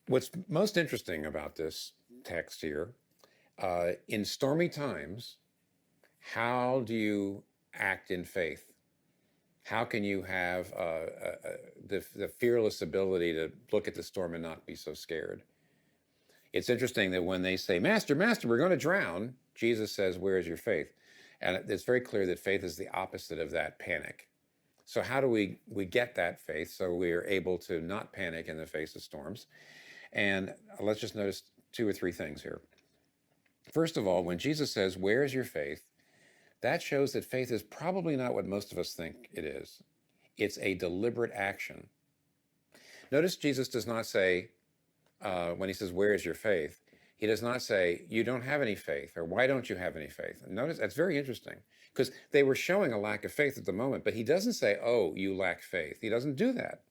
What's most interesting about this text here, in stormy times, how do you act in faith? How can you have the fearless ability to look at the storm and not be so scared? It's interesting that when they say, Master, Master, we're going to drown, Jesus says, where is your faith? And it's very clear that faith is the opposite of that panic. So how do we get that faith so we are able to not panic in the face of storms? And let's just notice two or three things here. First of all, when Jesus says, where is your faith? That shows that faith is probably not what most of us think it is. It's a deliberate action. Notice Jesus does not say, when he says, where is your faith? He does not say, you don't have any faith, or why don't you have any faith? And notice that's very interesting, because they were showing a lack of faith at the moment, but he doesn't say, oh, you lack faith. He doesn't do that.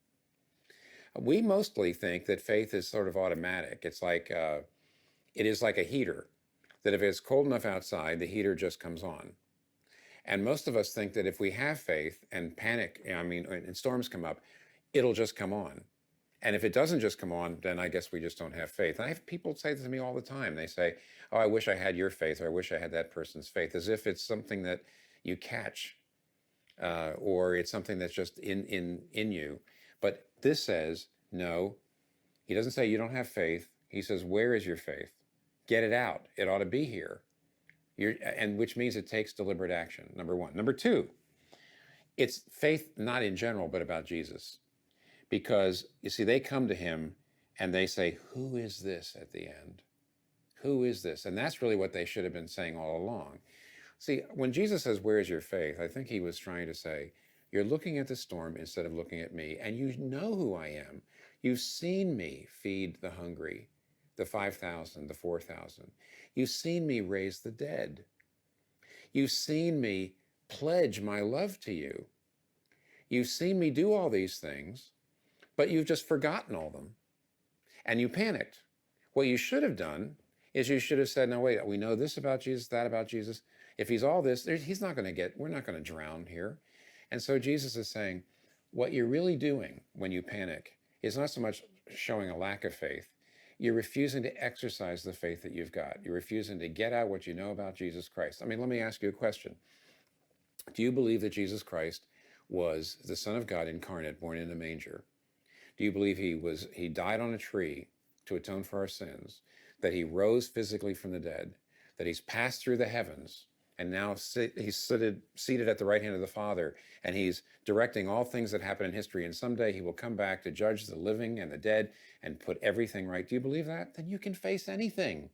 We mostly think that faith is sort of automatic. It's like, it is like a heater, that if it's cold enough outside, the heater just comes on. And most of us think that if we have faith and panic, and storms come up, it'll just come on. And if it doesn't just come on, then I guess we just don't have faith. And I have people say this to me all the time. They say, oh, I wish I had your faith, or I wish I had that person's faith, as if it's something that you catch, or it's something that's just in you. But this says, no, he doesn't say you don't have faith. He says, where is your faith? Get it out. It ought to be here. And which means it takes deliberate action, number one. Number two, it's faith not in general, but about Jesus. Because, you see, they come to him and they say, who is this at the end? Who is this? And that's really what they should have been saying all along. See, when Jesus says, where is your faith? I think he was trying to say, you're looking at the storm instead of looking at me, and you know who I am. You've seen me feed the hungry, the 5,000, the 4,000. You've seen me raise the dead. You've seen me pledge my love to you. You've seen me do all these things, but you've just forgotten all of them. And you panicked. What you should have done is you should have said, no, wait, we know this about Jesus, that about Jesus. If he's all this, he's not going to we're not going to drown here. And so Jesus is saying, what you're really doing when you panic is not so much showing a lack of faith. You're refusing to exercise the faith that you've got. You're refusing to get out what you know about Jesus Christ. Let me ask you a question. Do you believe that Jesus Christ was the Son of God incarnate, born in a manger? Do you believe he died on a tree to atone for our sins, that he rose physically from the dead, that he's passed through the heavens, and now he's seated at the right hand of the Father, and he's directing all things that happen in history, and someday he will come back to judge the living and the dead and put everything right? Do you believe that? Then you can face anything.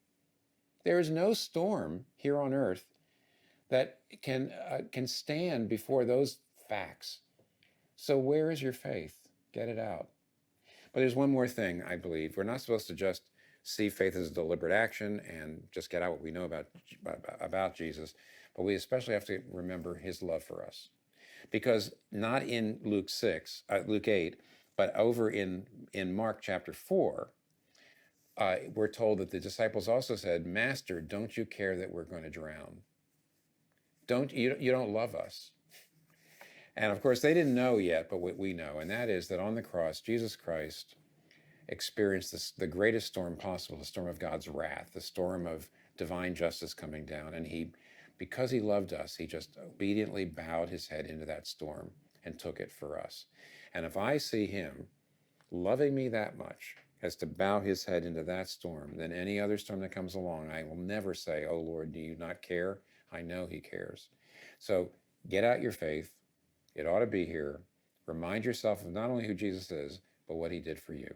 There is no storm here on earth that can stand before those facts. So where is your faith? Get it out. But there's one more thing, I believe. We're not supposed to just see faith as a deliberate action and just get out what we know about Jesus, but we especially have to remember his love for us. Because not in Luke 8, but over in Mark chapter 4, we're told that the disciples also said, Master, don't you care that we're going to drown? You don't love us. And of course, they didn't know yet, but what we know, and that is that on the cross, Jesus Christ experienced the greatest storm possible, the storm of God's wrath, the storm of divine justice coming down. And because he loved us, he just obediently bowed his head into that storm and took it for us. And if I see him loving me that much as to bow his head into that storm, then any other storm that comes along, I will never say, oh Lord, do you not care? I know he cares. So get out your faith. It ought to be here. Remind yourself of not only who Jesus is, but what he did for you.